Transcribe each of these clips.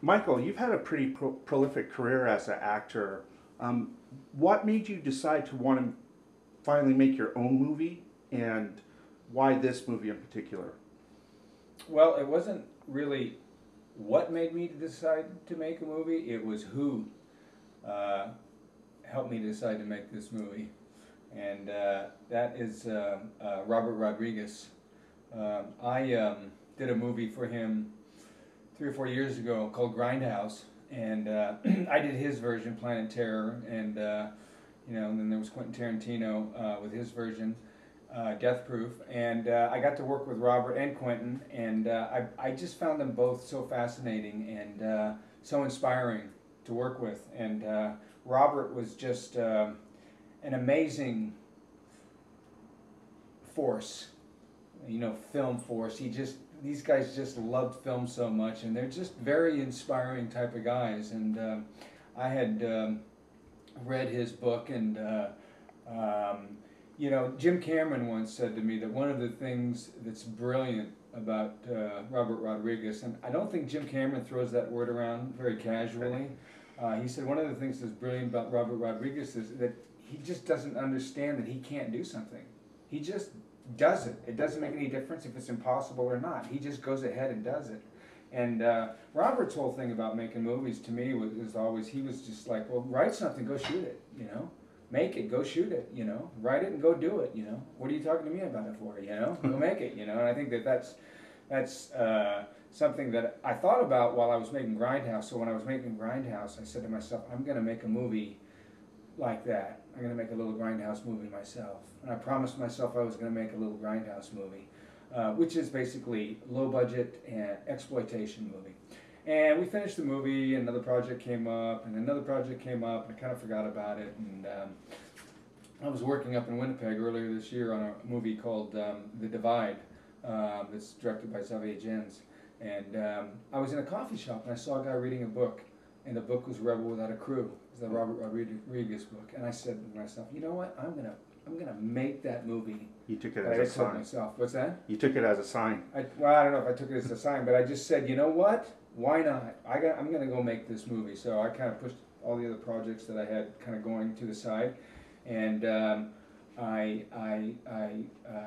Michael, you've had a pretty prolific career as an actor. What made you decide to want to finally make your own movie, and why this movie in particular? Well, it wasn't really what made me decide to make a movie. It was who uh, helped me decide to make this movie, and that is Robert Rodriguez. I did a movie for him 3 or 4 years ago called Grindhouse, and I did his version, Planet Terror, and and then there was Quentin Tarantino with his version, Death Proof, and I got to work with Robert and Quentin, and I just found them both so fascinating and so inspiring to work with, and Robert was just an amazing force, film force. These guys just loved film so much, and they're just very inspiring type of guys. And I had read his book, and Jim Cameron once said to me that one of the things that's brilliant about Robert Rodriguez, and I don't think Jim Cameron throws that word around very casually. He said one of the things that's brilliant about Robert Rodriguez is that he just doesn't understand that he can't do something. He just does it. It doesn't make any difference if it's impossible or not. He just goes ahead and does it. And Robert's whole thing about making movies to me was always, he was just like, well, write something, go shoot it, Make it, go shoot it, Write it and go do it, What are you talking to me about it for, Go make it, And I think that's something that I thought about while I was making Grindhouse. So when I was making Grindhouse, I said to myself, I'm going to make a movie like that. I'm going to make a little Grindhouse movie myself. And I promised myself I was going to make a little Grindhouse movie, which is basically low budget and exploitation movie. And we finished the movie, and another project came up, and another project came up, and I kind of forgot about it. And I was working up in Winnipeg earlier this year on a movie called The Divide, that's directed by Xavier Gens. And I was in a coffee shop, and I saw a guy reading a book, and the book was Rebel Without a Crew. It's the Robert Rodriguez book. And I said to myself, you know what, I'm gonna make that movie. You took it as a sign. Myself. What's that? You took it as a sign. Well, I don't know if I took it as a sign, but I just said, you know what? Why not? I'm gonna go make this movie. So I kind of pushed all the other projects that I had kind of going to the side, and I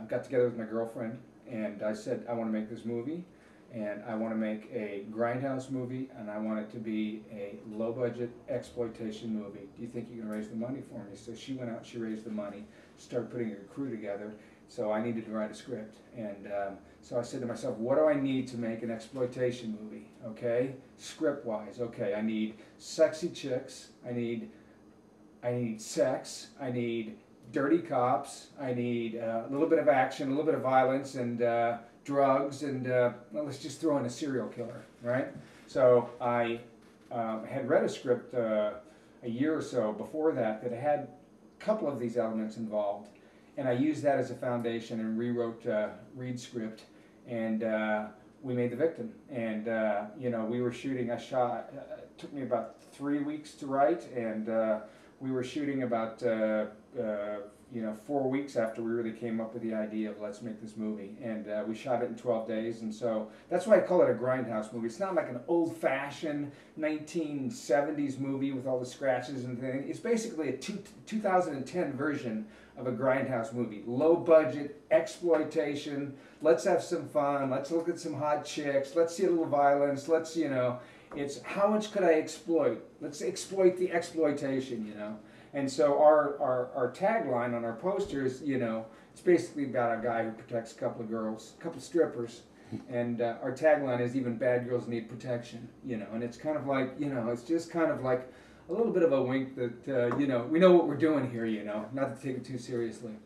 got together with my girlfriend, and I said, I want to make this movie, and I want to make a Grindhouse movie, and I want it to be a low-budget exploitation movie. Do you think you can raise the money for me? So she went out, she raised the money, started putting a crew together. So I needed to write a script, and so I said to myself, what do I need to make an exploitation movie? Okay, script-wise, okay, I need sexy chicks, I need sex, I need dirty cops, I need a little bit of action, a little bit of violence, and drugs, and well, let's just throw in a serial killer, right? So I had read a script a year or so before that had a couple of these elements involved, and I used that as a foundation and rewrote Reed's script, and we made The Victim. And we were shooting. It took me about 3 weeks to write, and we were shooting about 4 weeks after we really came up with the idea of let's make this movie, and we shot it in 12 days, and so that's why I call it a Grindhouse movie. It's not like an old-fashioned 1970s movie with all the scratches and things. It's basically a 2010 version of a Grindhouse movie. Low budget, exploitation, let's have some fun, let's look at some hot chicks, let's see a little violence, let's, it's how much could I exploit? Let's exploit the exploitation, And so our tagline on our posters, it's basically about a guy who protects a couple of girls, a couple of strippers, and our tagline is even bad girls need protection, And it's kind of like, it's just kind of like a little bit of a wink that, we know what we're doing here, not to take it too seriously.